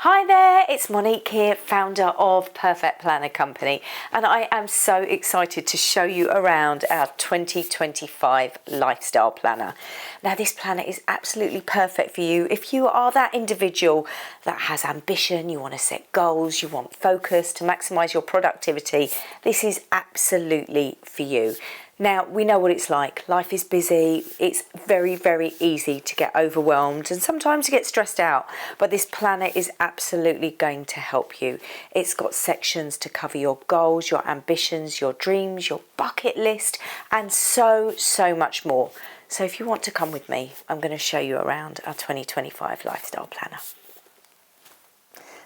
Hi there, it's Monique here, founder of Perfect Planner Company, and I am so excited to show you around our 2025 lifestyle planner. Now this planner is absolutely perfect for you if you are that individual that has ambition, you want to set goals, you want focus to maximize your productivity. This is absolutely for you. Now, we know what it's like. Life is busy. It's very, very easy to get overwhelmed and sometimes to get stressed out. But this planner is absolutely going to help you. It's got sections to cover your goals, your ambitions, your dreams, your bucket list, and so much more. So if you want to come with me, I'm going to show you around our 2025 lifestyle planner.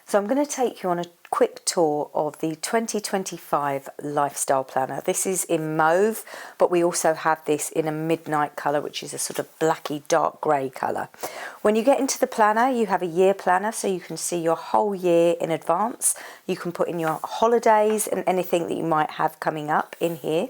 So I'm going to take you on a quick tour of the 2025 lifestyle planner. This is in mauve, but we also have this in a midnight colour, which is a sort of blacky dark grey colour. When you get into the planner, you have a year planner, so you can see your whole year in advance. You can put in your holidays and anything that you might have coming up in here.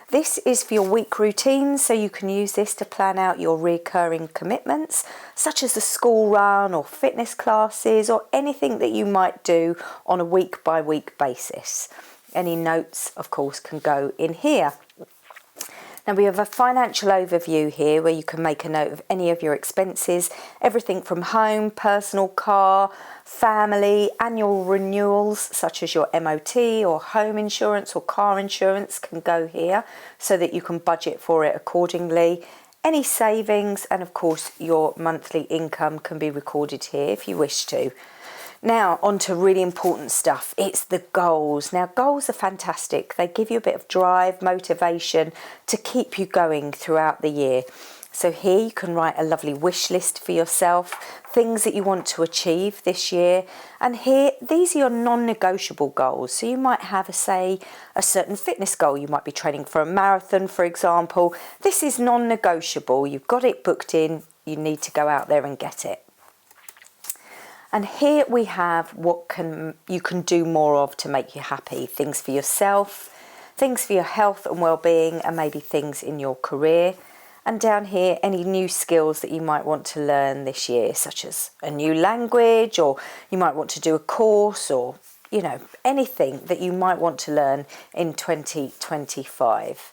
This is for your week routines, so you can use this to plan out your recurring commitments, such as the school run or fitness classes or anything that you might do on a week by week basis. Any notes, of course, can go in here. Now we have a financial overview here where you can make a note of any of your expenses, everything from home, personal, car, family, annual renewals such as your MOT or home insurance or car insurance can go here so that you can budget for it accordingly. Any savings and of course your monthly income can be recorded here if you wish to. Now, on to really important stuff. It's the goals. Now, goals are fantastic. They give you a bit of drive, motivation to keep you going throughout the year. So here you can write a lovely wish list for yourself, things that you want to achieve this year. And here, these are your non-negotiable goals. So you might have, say, a certain fitness goal. You might be training for a marathon, for example. This is non-negotiable. You've got it booked in. You need to go out there and get it. And here we have what you can do more of to make you happy. Things for yourself, things for your health and well-being, and maybe things in your career. And down here, any new skills that you might want to learn this year, such as a new language, or you might want to do a course, or, you know, anything that you might want to learn in 2025.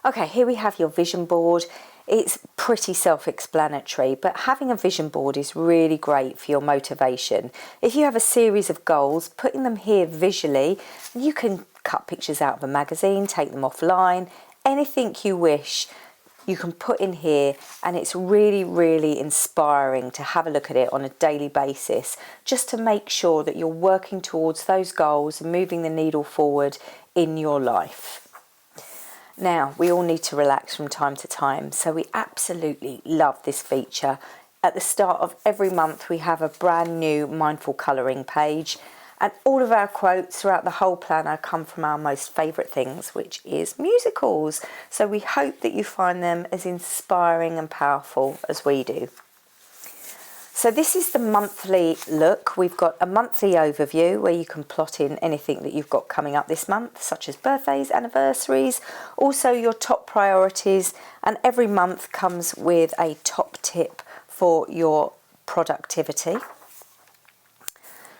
Okay, here we have your vision board. It's pretty self-explanatory, but having a vision board is really great for your motivation. If you have a series of goals, putting them here visually, you can cut pictures out of a magazine, take them offline, anything you wish, you can put in here, and it's really, really inspiring to have a look at it on a daily basis, just to make sure that you're working towards those goals and moving the needle forward in your life. Now, we all need to relax from time to time, so we absolutely love this feature. At the start of every month, we have a brand new mindful colouring page, and all of our quotes throughout the whole planner come from our most favourite things, which is musicals. So we hope that you find them as inspiring and powerful as we do. So this is the monthly look. We've got a monthly overview where you can plot in anything that you've got coming up this month, such as birthdays, anniversaries, also your top priorities, and every month comes with a top tip for your productivity.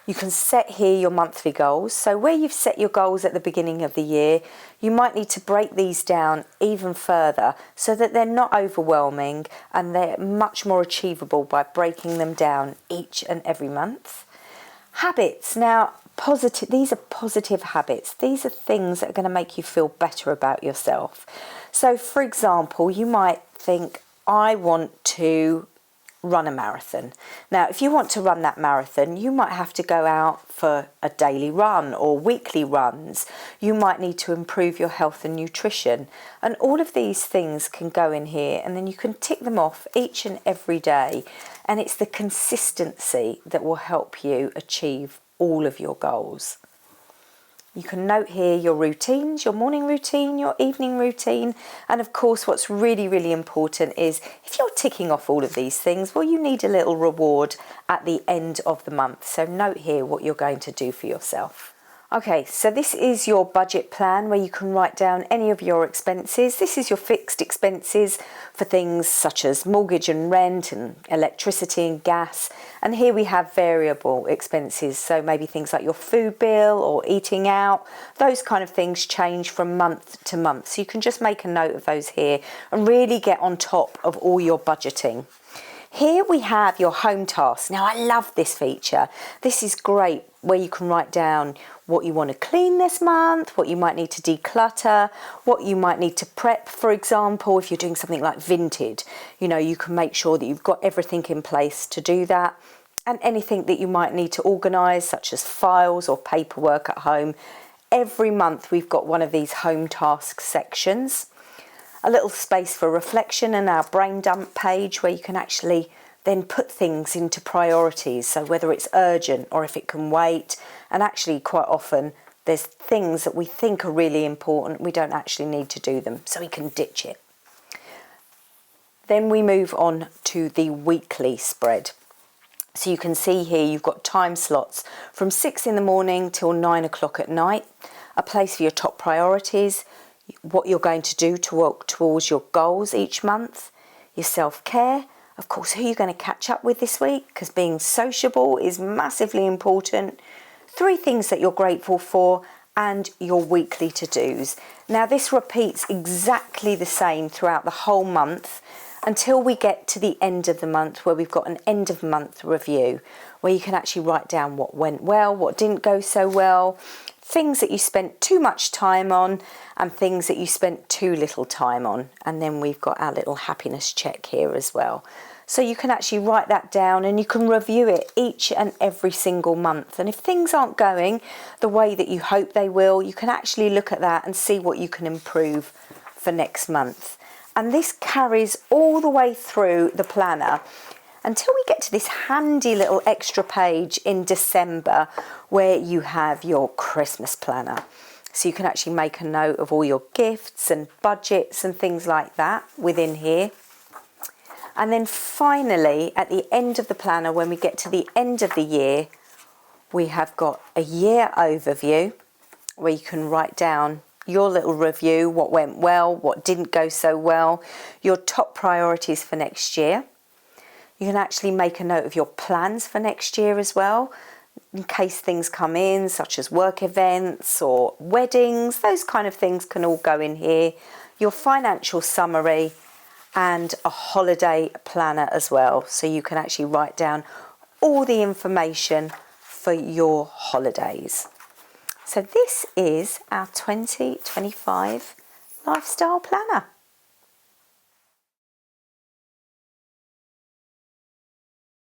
You can set here your monthly goals. So where you've set your goals at the beginning of the year, you might need to break these down even further so that they're not overwhelming and they're much more achievable by breaking them down each and every month. Habits. Now, these are positive habits. These are things that are going to make you feel better about yourself. So, for example, you might think, I want to run a marathon. Now, if you want to run that marathon, you might have to go out for a daily run or weekly runs. You might need to improve your health and nutrition. And all of these things can go in here, and then you can tick them off each and every day. And it's the consistency that will help you achieve all of your goals. You can note here your routines, your morning routine, your evening routine, and of course what's really, really important is if you're ticking off all of these things, well, you need a little reward at the end of the month. So note here what you're going to do for yourself. Okay, so this is your budget plan where you can write down any of your expenses. This is your fixed expenses for things such as mortgage and rent and electricity and gas. And here we have variable expenses, so maybe things like your food bill or eating out. Those kind of things change from month to month. So you can just make a note of those here and really get on top of all your budgeting. Here we have your home tasks. Now I love this feature. This is great where you can write down what you want to clean this month, what you might need to declutter, what you might need to prep. For example, if you're doing something like Vinted, you can make sure that you've got everything in place to do that. And anything that you might need to organise, such as files or paperwork at home. Every month we've got one of these home tasks sections. A little space for reflection and our brain dump page where you can actually then put things into priorities. So whether it's urgent or if it can wait, and actually quite often there's things that we think are really important, we don't actually need to do them, so we can ditch it. Then we move on to the weekly spread. So you can see here you've got time slots from 6 in the morning till 9 o'clock at night, a place for your top priorities, what you're going to do to work towards your goals each month, your self-care, of course who you're going to catch up with this week, because being sociable is massively important, 3 things that you're grateful for, and your weekly to-dos. Now this repeats exactly the same throughout the whole month until we get to the end of the month where we've got an end of month review where you can actually write down what went well, what didn't go so well, things that you spent too much time on and things that you spent too little time on. And then we've got our little happiness check here as well. So you can actually write that down and you can review it each and every single month. And if things aren't going the way that you hope they will, you can actually look at that and see what you can improve for next month. And this carries all the way through the planner until we get to this handy little extra page in December where you have your Christmas planner. So you can actually make a note of all your gifts and budgets and things like that within here. And then finally, at the end of the planner, when we get to the end of the year, we have got a year overview where you can write down your little review, what went well, what didn't go so well, your top priorities for next year. You can actually make a note of your plans for next year as well, in case things come in, such as work events or weddings. Those kind of things can all go in here. Your financial summary and a holiday planner as well. So you can actually write down all the information for your holidays. So this is our 2025 lifestyle planner.